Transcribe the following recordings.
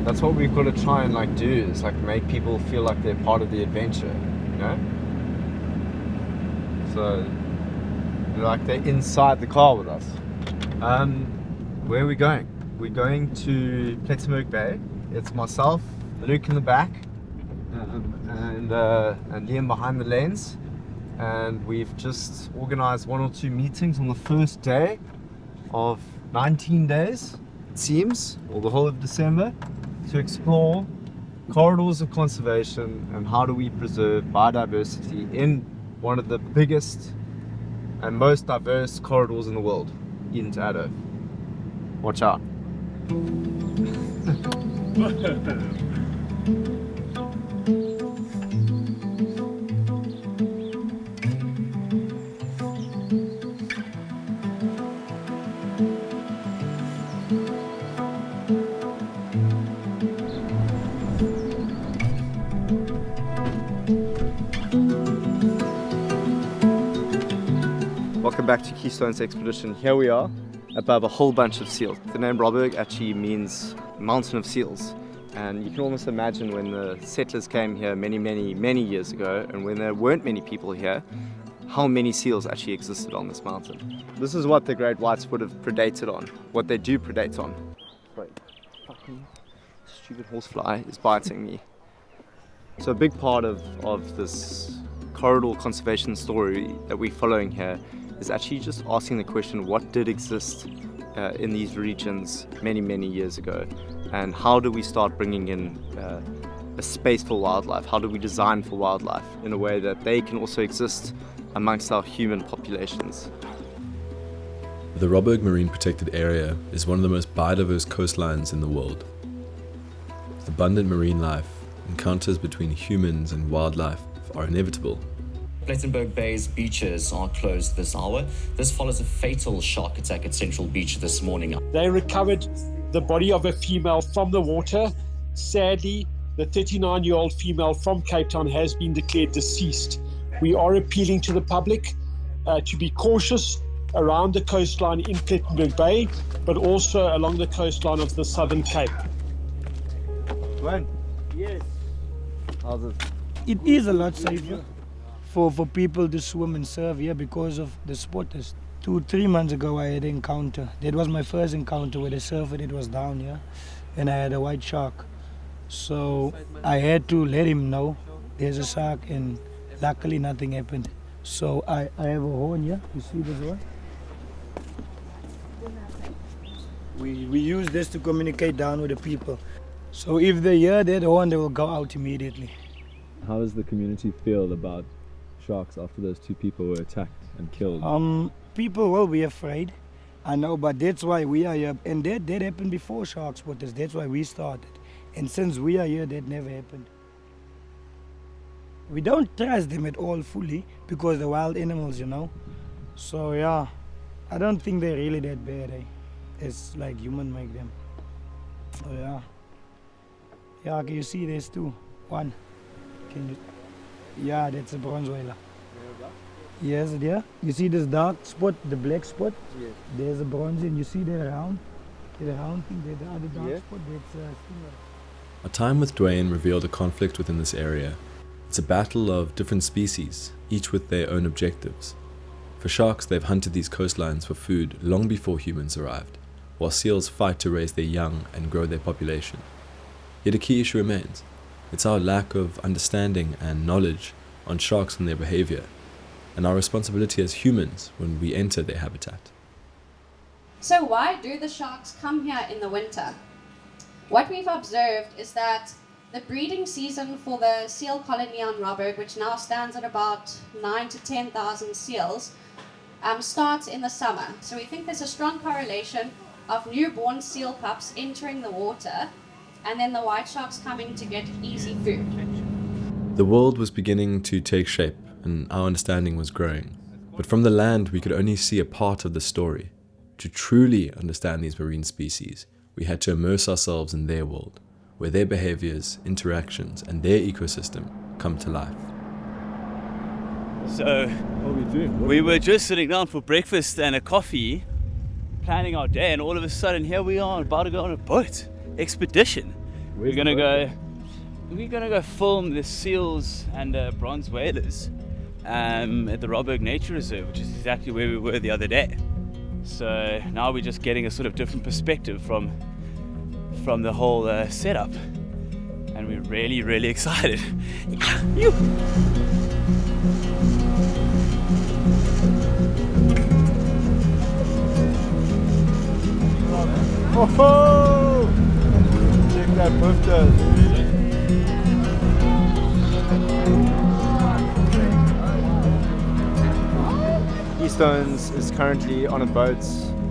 that's what we've got to try and like do, is like make people feel like they're part of the adventure, you know? So like they're inside the car with us. Where are we going? We're going to Plettenberg Bay. It's myself, Luke in the back, and Liam behind the lens. And we've just organized 1 or 2 meetings on the first day of 19 days, it seems, or the whole of December, to explore corridors of conservation and how do we preserve biodiversity in one of the biggest and most diverse corridors in the world, Eden to Addo. Watch out. Welcome back to Keystones Expedition. Here we are above a whole bunch of seals. The name Robberg actually means mountain of seals, and you can almost imagine when the settlers came here many years ago, and when there weren't many people here, how many seals actually existed on this mountain. This is what the great whites would have predated on, what they do predate on. Sorry, fucking stupid horsefly is biting me. So a big part of this corridor conservation story that we're following here is actually just asking the question, what did exist in these regions many years ago, and how do we start bringing in a space for wildlife? How do we design for wildlife in a way that they can also exist amongst our human populations? The Robberg Marine Protected Area is one of the most biodiverse coastlines in the world. With abundant marine life, encounters between humans and wildlife are inevitable. Plettenberg Bay's beaches are closed this hour. This follows a fatal shark attack at Central Beach this morning. They recovered the body of a female from the water. Sadly, the 39-year-old female from Cape Town has been declared deceased. We are appealing to the public to be cautious around the coastline in Plettenberg Bay, but also along the coastline of the Southern Cape. When? Yes. How's it? It is a lot safer for people to swim and surf here because of the spotters. 2-3 months ago I had an encounter. That was my first encounter with a surfer that was down here, and I had a white shark. So I had to let him know there's a shark, and luckily nothing happened. So I have a horn here, you see this one? We use this to communicate down with the people. So if they hear that horn, they will go out immediately. How does the community feel about sharks after those 2 people were attacked and killed? People will be afraid, I know, but that's why we are here. And that happened before shark spotters. That's why we started. And since we are here, that never happened. We don't trust them at all fully because they're wild animals, you know. So yeah, I don't think they're really that bad. It's like human make them. Oh yeah. Yeah, can you see there's 2? 1. Can you? Yeah, that's a bronze whaler. Yes, there. You see this dark spot, the black spot? Yes. There's a bronze, and you see the round thing, the other dark spot, that's a stinger. Our time with Dwayne revealed a conflict within this area. It's a battle of different species, each with their own objectives. For sharks, they've hunted these coastlines for food long before humans arrived, while seals fight to raise their young and grow their population. Yet a key issue remains. It's our lack of understanding and knowledge on sharks and their behavior, and our responsibility as humans when we enter their habitat. So why do the sharks come here in the winter? What we've observed is that the breeding season for the seal colony on Robberg, which now stands at about 9,000 to 10,000 seals, starts in the summer. So we think there's a strong correlation of newborn seal pups entering the water and then the white sharks coming to get easy food. The world was beginning to take shape and our understanding was growing. But from the land we could only see a part of the story. To truly understand these marine species, we had to immerse ourselves in their world, where their behaviors, interactions, and their ecosystem come to life. So, What are we doing? we were just sitting down for breakfast and a coffee, planning our day, and all of a sudden here we are about to go on a boat expedition. We're gonna go film the seals and bronze whalers at the Robberg Nature Reserve, which is exactly where we were the other day. So now we're just getting a sort of different perspective from the whole setup, and we're really excited. Oh, check that buffalo. Keystones is currently on a boat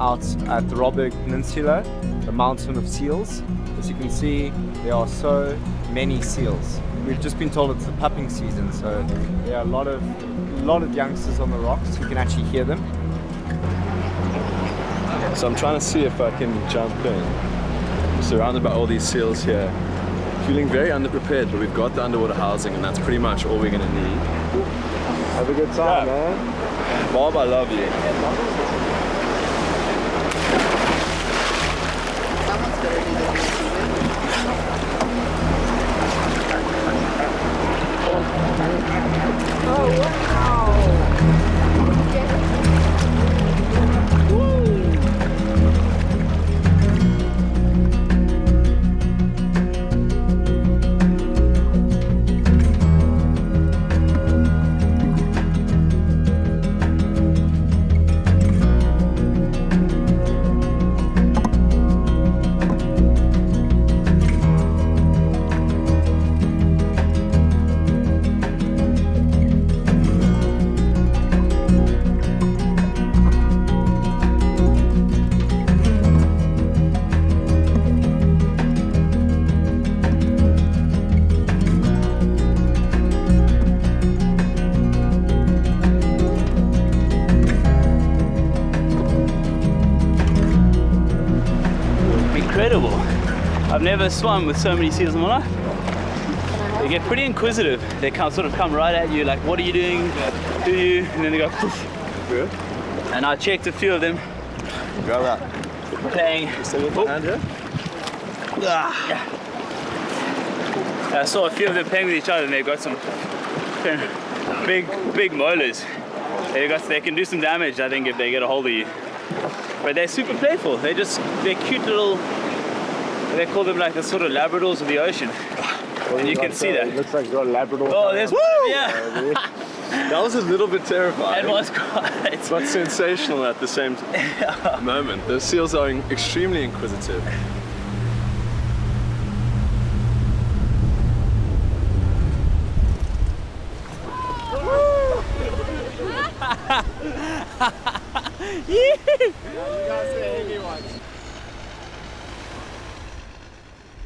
out at the Robberg Peninsula, the mountain of seals. As you can see, there are so many seals. We've just been told it's the pupping season, so there are a lot of youngsters on the rocks. You can actually hear them. So I'm trying to see if I can jump in. Surrounded by all these seals here. Feeling very underprepared, but we've got the underwater housing and that's pretty much all we're going to need. Have a good time, man. Bob, I love you. Oh, wow! Incredible. I've never swum with so many seals in my life. They get pretty inquisitive. They sort of come right at you like, what are you doing? Who are you? And then they go poof. Good. And I checked a few of them Grab that. playing. Hand here? I saw a few of them playing with each other and they've got some big molars. They can do some damage, I think, if they get a hold of you. But they're super playful. They're cute little, they call them like the sort of Labradors of the ocean. And you can see that. It looks like you've got a Labrador. Oh, there's one, yeah. That was a little bit terrifying. It was quite. But sensational at the same moment. The seals are extremely inquisitive.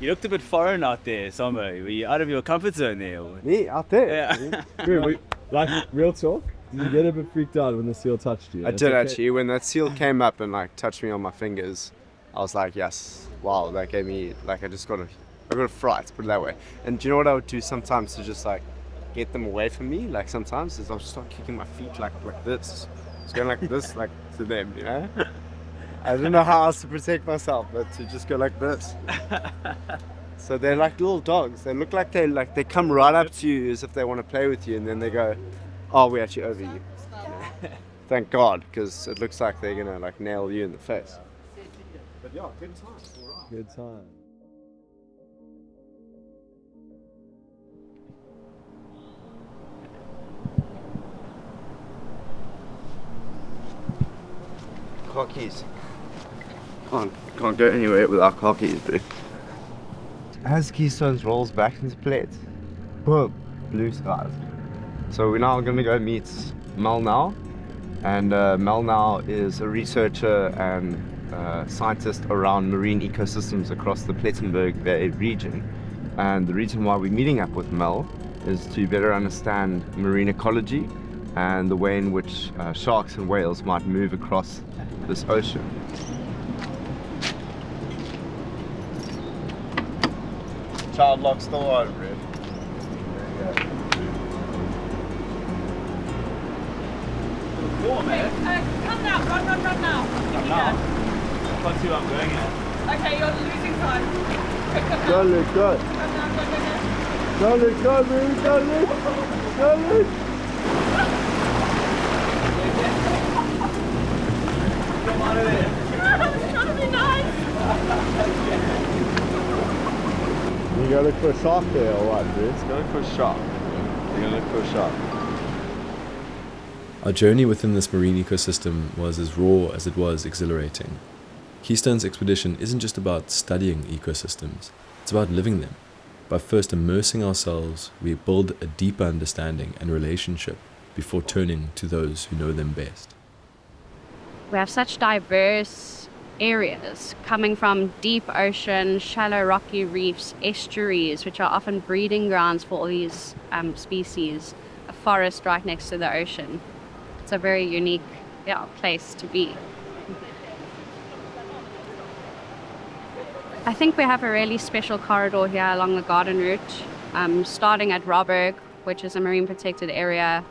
You looked a bit foreign out there, Samba. Were you out of your comfort zone there? Or? Me out there? Yeah. Dude, like, real talk? Did you get a bit freaked out when the seal touched you? I did actually. When that seal came up and like touched me on my fingers, I was like, yes, wow, that gave me like I got a fright, put it that way. And do you know what I would do sometimes to just like get them away from me? Like sometimes is I'll just start kicking my feet like this. It's going like this, like to them, you know? I don't know how else to protect myself, but to just go like this. So they're like little dogs. They look like they come right up to you as if they want to play with you, and then they go, "Oh, we're actually over you." Thank God, because it looks like they're gonna like nail you in the face. But yeah, good time. All right. Good time. Car keys. Can't go anywhere without car keys, bro. As Keystones rolls back into place, boom, blue skies. So we're now gonna go meet Mel now, and Mel now is a researcher and scientist around marine ecosystems across the Plettenberg Bay region. And the reason why we're meeting up with Mel is to better understand marine ecology and the way in which sharks and whales might move across this ocean. Child lock still on, Red. There you Cool, man. Come now, run now. I can't see what I'm going at. Okay, you're losing time. Quick, come Go, down. Luke, go. Come down, go, go, go. Go, Luke, go, Luke, go, Luke. Go, Luke. Come out of there. It's trying to be nice. You go look for a shark there or what, Bruce? Go look for a shark. You're gonna look for a shark. Our journey within this marine ecosystem was as raw as it was exhilarating. Keystones Expedition isn't just about studying ecosystems, it's about living them. By first immersing ourselves, we build a deeper understanding and relationship before turning to those who know them best. We have such diverse areas coming from deep ocean, shallow rocky reefs, estuaries, which are often breeding grounds for all these species, a forest right next to the ocean. It's a very unique place to be. I think we have a really special corridor here along the garden route, starting at Robberg, which is a marine protected area,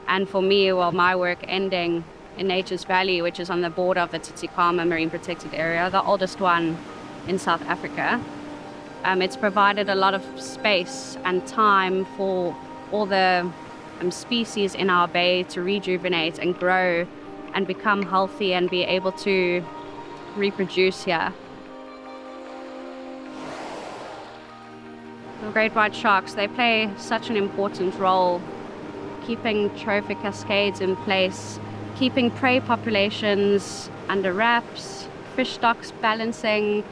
and for me, my work ending in Nature's Valley, which is on the border of the Tsitsikamma Marine Protected Area, the oldest one in South Africa. It's provided a lot of space and time for all the species in our bay to rejuvenate and grow and become healthy and be able to reproduce here. The great white sharks, they play such an important role, keeping trophic cascades in place, keeping prey populations under wraps, fish stocks balancing.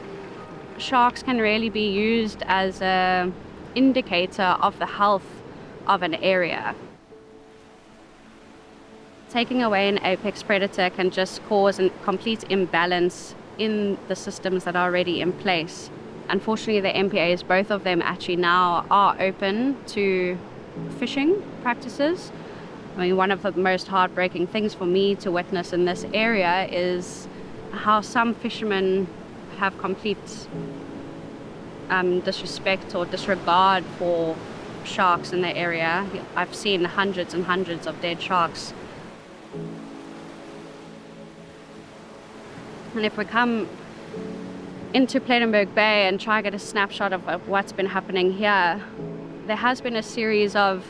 Sharks can really be used as an indicator of the health of an area. Taking away an apex predator can just cause a complete imbalance in the systems that are already in place. Unfortunately, the MPAs, both of them actually now are open to fishing practices. I mean, one of the most heartbreaking things for me to witness in this area is how some fishermen have complete disrespect or disregard for sharks in the area. I've seen hundreds and hundreds of dead sharks. And if we come into Plettenberg Bay and try to get a snapshot of what's been happening here, there has been a series of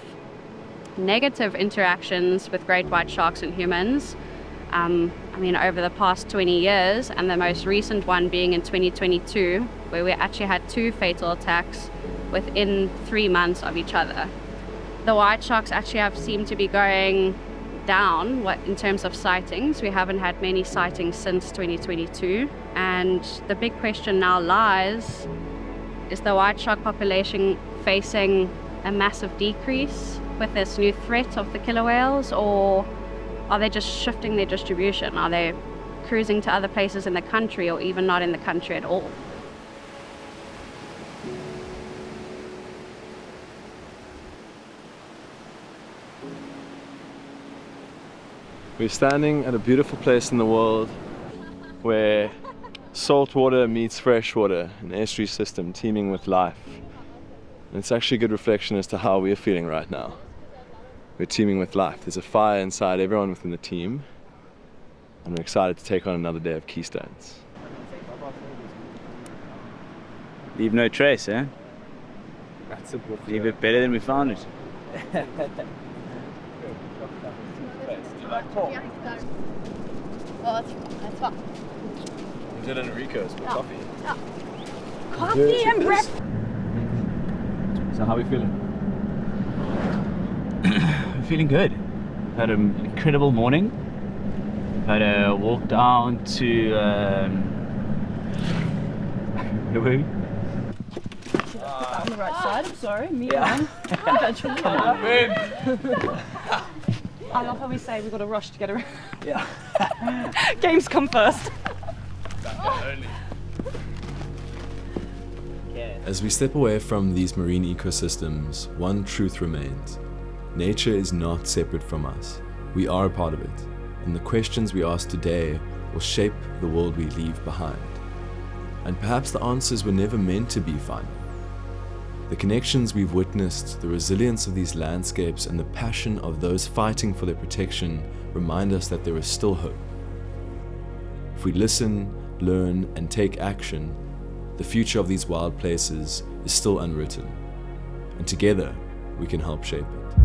negative interactions with great white sharks and humans. Over the past 20 years, and the most recent one being in 2022, where we actually had 2 fatal attacks within 3 months of each other. The white sharks actually have seemed to be going down in terms of sightings. We haven't had many sightings since 2022, and the big question now lies, is the white shark population facing a massive decrease with this new threat of the killer whales, or are they just shifting their distribution? Are they cruising to other places in the country, or even not in the country at all? We're standing at a beautiful place in the world where salt water meets fresh water, an estuary system teeming with life. And it's actually a good reflection as to how we're feeling right now. We're teeming with life. There's a fire inside everyone within the team, and we're excited to take on another day of Keystones. Leave no trace, eh? That's a book. Leave it better than we found it. Well, that's fine. We did Enrico's for coffee. Coffee and breakfast. So how are we feeling? I'm feeling good. Had an incredible morning. Had a walk down to where were we? On the right side, I'm sorry. Me Yeah. I love how we say we've got to rush to get around. Yeah. Games come first. As we step away from these marine ecosystems, one truth remains. Nature is not separate from us. We are a part of it, and the questions we ask today will shape the world we leave behind. And perhaps the answers were never meant to be final. The connections we've witnessed, the resilience of these landscapes, and the passion of those fighting for their protection remind us that there is still hope. If we listen, learn, and take action, the future of these wild places is still unwritten, and together we can help shape it.